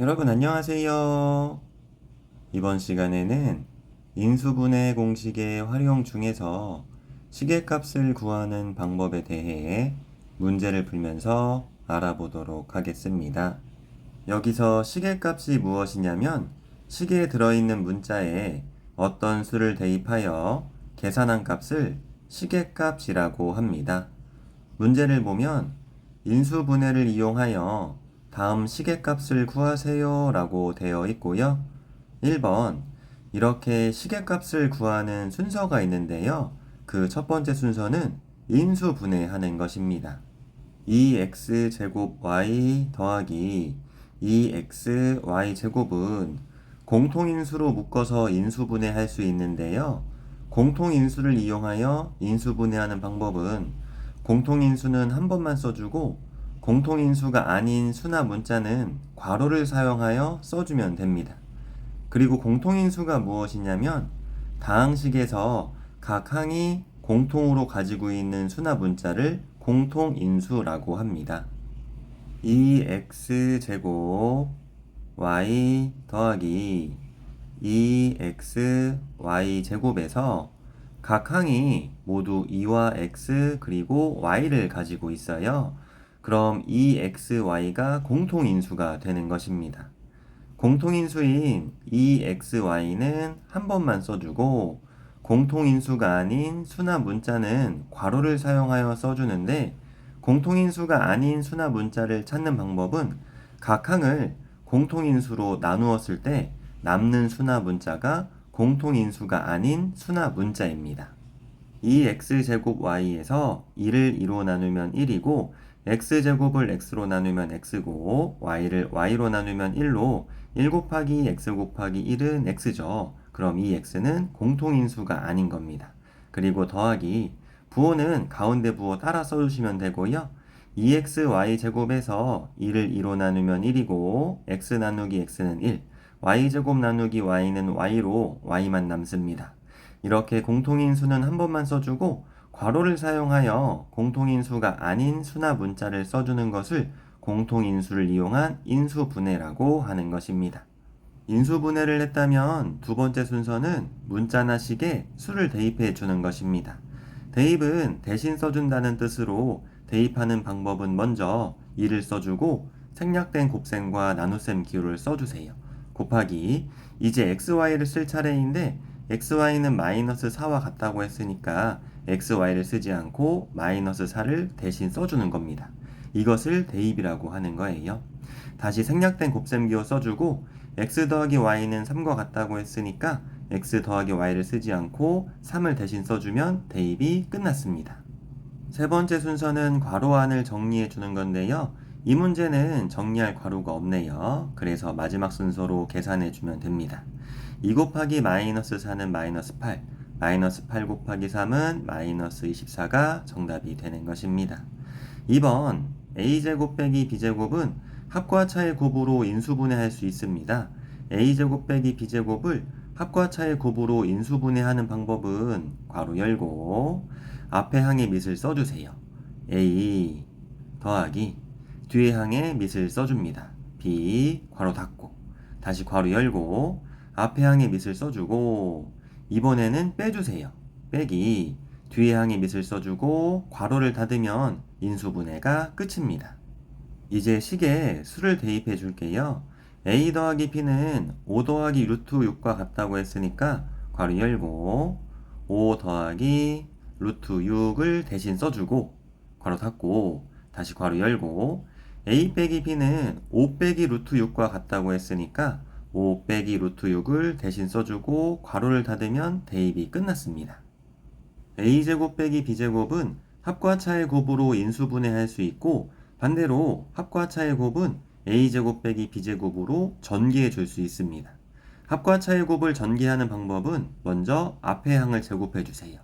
여러분 안녕하세요. 이번 시간에는 인수분해 공식의 활용 중에서 시계값을 구하는 방법에 대해 문제를 풀면서 알아보도록 하겠습니다. 여기서 시계값이 무엇이냐면 시계에 들어있는 문자에 어떤 수를 대입하여 계산한 값을 시계값이라고 합니다. 문제를 보면 인수분해를 이용하여 다음 시계값을 구하세요 라고 되어 있고요. 1번 이렇게 시계값을 구하는 순서가 있는데요. 그 첫 번째 순서는 인수분해하는 것입니다. 2x제곱 y 더하기 2xy 제곱은 공통인수로 묶어서 인수분해할 수 있는데요. 공통인수를 이용하여 인수분해하는 방법은 공통인수는 한 번만 써주고 공통인수가 아닌 수나 문자는 괄호를 사용하여 써주면 됩니다. 그리고 공통인수가 무엇이냐면 다항식에서 각 항이 공통으로 가지고 있는 수나 문자를 공통인수라고 합니다. 2x제곱 y 더하기 2xy 제곱에서 각 항이 모두 2와 x 그리고 y를 가지고 있어요. 그럼 2xy가 공통인수가 되는 것입니다. 공통인수인 2xy는 한 번만 써주고 공통인수가 아닌 수나 문자는 괄호를 사용하여 써주는데 공통인수가 아닌 수나 문자를 찾는 방법은 각 항을 공통인수로 나누었을 때 남는 수나 문자가 공통인수가 아닌 수나 문자입니다. 2x제곱 y에서 2를 2로 나누면 1이고 x제곱을 x로 나누면 x고 y를 y로 나누면 1로 1 곱하기 x 곱하기 1은 x죠. 그럼 이 x는 공통인수가 아닌 겁니다. 그리고 더하기 부호는 가운데 부호 따라 써주시면 되고요. 2xy 제곱에서 2를 2로 나누면 1이고 x 나누기 x는 1 y제곱 나누기 y는 y로 y만 남습니다. 이렇게 공통인수는 한 번만 써주고 괄호를 사용하여 공통인수가 아닌 수나 문자를 써주는 것을 공통인수를 이용한 인수분해라고 하는 것입니다. 인수분해를 했다면 두 번째 순서는 문자나 식에 수를 대입해 주는 것입니다. 대입은 대신 써준다는 뜻으로 대입하는 방법은 먼저 2를 써주고 생략된 곱셈과 나눗셈 기호를 써주세요. 곱하기 이제 xy를 쓸 차례인데 xy는 마이너스 4와 같다고 했으니까 xy를 쓰지 않고 마이너스 4를 대신 써주는 겁니다. 이것을 대입이라고 하는 거예요. 다시 생략된 곱셈 기호 써주고 x 더하기 y는 3과 같다고 했으니까 x 더하기 y를 쓰지 않고 3을 대신 써주면 대입이 끝났습니다. 세 번째 순서는 괄호 안을 정리해 주는 건데요. 이 문제는 정리할 괄호가 없네요. 그래서 마지막 순서로 계산해 주면 됩니다. 2 곱하기 마이너스 4는 마이너스 8, 마이너스 8 곱하기 3은 마이너스 24가 정답이 되는 것입니다. 2번 a제곱 빼기 b제곱은 합과 차의 곱으로 인수분해할 수 있습니다. a제곱 빼기 b제곱을 합과 차의 곱으로 인수분해하는 방법은 괄호 열고 앞에 항의 밑을 써주세요. a 더하기 뒤에 항의 밑을 써줍니다. b 괄호 닫고 다시 괄호 열고 앞에 항의 밑을 써주고 이번에는 빼주세요. 빼기 뒤에 항의 밑을 써주고 괄호를 닫으면 인수분해가 끝입니다. 이제 식에 수를 대입해 줄게요. a 더하기 b는 5 더하기 루트 6과 같다고 했으니까 괄호 열고 5 더하기 루트 6을 대신 써주고 괄호 닫고 다시 괄호 열고 a 빼기 b는 5 빼기 루트 6과 같다고 했으니까 5 빼기 루트 6을 대신 써주고 괄호를 닫으면 대입이 끝났습니다. a제곱 빼기 b제곱은 합과 차의 곱으로 인수분해할 수 있고 반대로 합과 차의 곱은 a제곱 빼기 b제곱으로 전개해 줄 수 있습니다. 합과 차의 곱을 전개하는 방법은 먼저 앞의 항을 제곱해 주세요.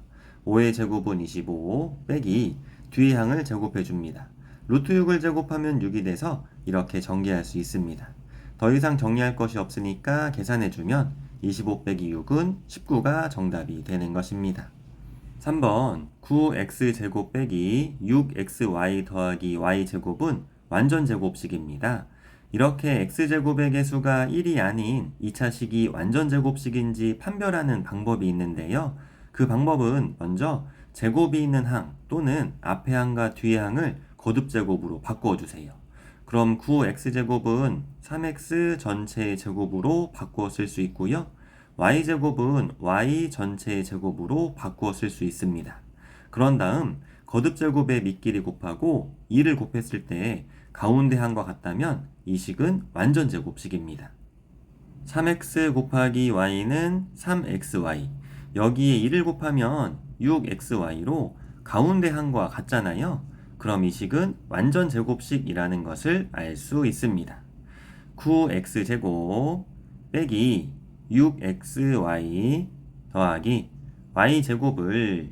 5의 제곱은 25 빼기 뒤의 항을 제곱해 줍니다. 루트 6을 제곱하면 6이 돼서 이렇게 전개할 수 있습니다. 더 이상 정리할 것이 없으니까 계산해 주면 25 빼기 6은 19가 정답이 되는 것입니다. 3번 9x제곱 빼기 6xy 더하기 y제곱은 완전 제곱식입니다. 이렇게 x제곱의 개수가 1이 아닌 2차식이 완전제곱식인지 판별하는 방법이 있는데요. 그 방법은 먼저 제곱이 있는 항 또는 앞의 항과 뒤의 항을 거듭제곱으로 바꿔주세요. 그럼 9x제곱은 3x 전체의 제곱으로 바꾸어 쓸 수 있고요. y제곱은 y 전체의 제곱으로 바꾸어 쓸 수 있습니다. 그런 다음 거듭제곱의 밑끼리 곱하고 2를 곱했을 때 가운데 항과 같다면 이 식은 완전제곱식입니다. 3x 곱하기 y는 3xy. 여기에 2를 곱하면 6xy로 가운데 항과 같잖아요. 그럼 이 식은 완전제곱식이라는 것을 알 수 있습니다. 9x제곱 빼기 6xy 더하기 y제곱을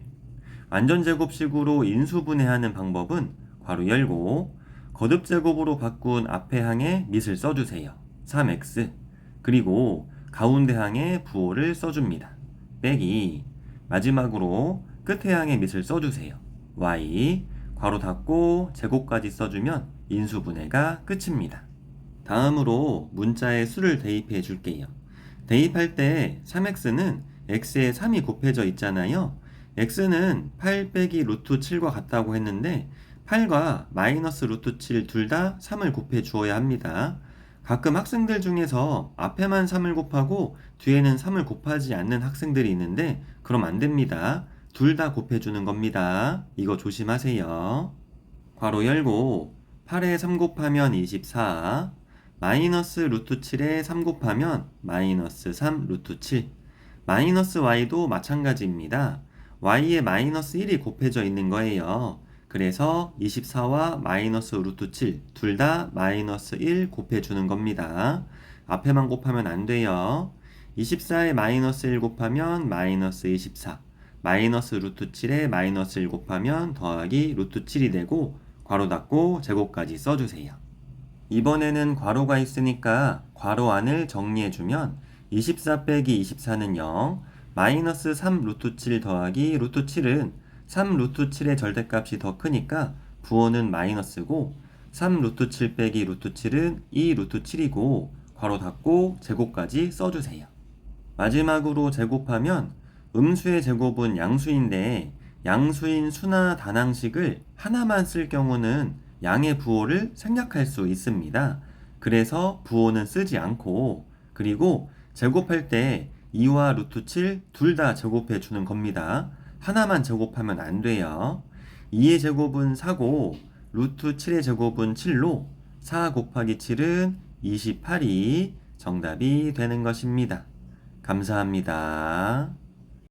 완전제곱식으로 인수분해하는 방법은 괄호 열고 거듭제곱으로 바꾼 앞의 항에 밑을 써주세요. 3x 그리고 가운데 항에 부호를 써줍니다. 빼기 마지막으로 끝의 항에 밑을 써주세요. y 괄호 닫고 제곱까지 써주면 인수분해가 끝입니다. 다음으로 문자에 수를 대입해 줄게요. 대입할 때 3x는 x에 3이 곱해져 있잖아요. x는 8 빼기 루트 7과 같다고 했는데 8과 마이너스 루트 7 둘 다 3을 곱해 주어야 합니다. 가끔 학생들 중에서 앞에만 3을 곱하고 뒤에는 3을 곱하지 않는 학생들이 있는데 그럼 안 됩니다. 둘 다 곱해 주는 겁니다. 이거 조심하세요. 괄호 열고 8에 3 곱하면 24 마이너스 루트 7에 3 곱하면 마이너스 3 루트 7 마이너스 y도 마찬가지입니다. y에 마이너스 1이 곱해져 있는 거예요. 그래서 24와 마이너스 루트 7 둘 다 마이너스 1 곱해주는 겁니다. 앞에만 곱하면 안 돼요. 24에 마이너스 1 곱하면 마이너스 24 마이너스 루트 7에 마이너스 1 곱하면 더하기 루트 7이 되고 괄호 닫고 제곱까지 써주세요. 이번에는 괄호가 있으니까 괄호 안을 정리해주면 24 빼기 24는 0 마이너스 3 루트 7 더하기 루트 7은 3 루트 7의 절대값이 더 크니까 부호는 마이너스고 3 루트 7 빼기 루트 7은 2 루트 7이고 괄호 닫고 제곱까지 써주세요. 마지막으로 제곱하면 음수의 제곱은 양수인데 양수인 수나 단항식을 하나만 쓸 경우는 양의 부호를 생략할 수 있습니다. 그래서 부호는 쓰지 않고 그리고 제곱할 때 2와 루트 7 둘 다 제곱해 주는 겁니다. 하나만 제곱하면 안 돼요. 2의 제곱은 4고 루트 7의 제곱은 7로 4 곱하기 7은 28이 정답이 되는 것입니다. 감사합니다.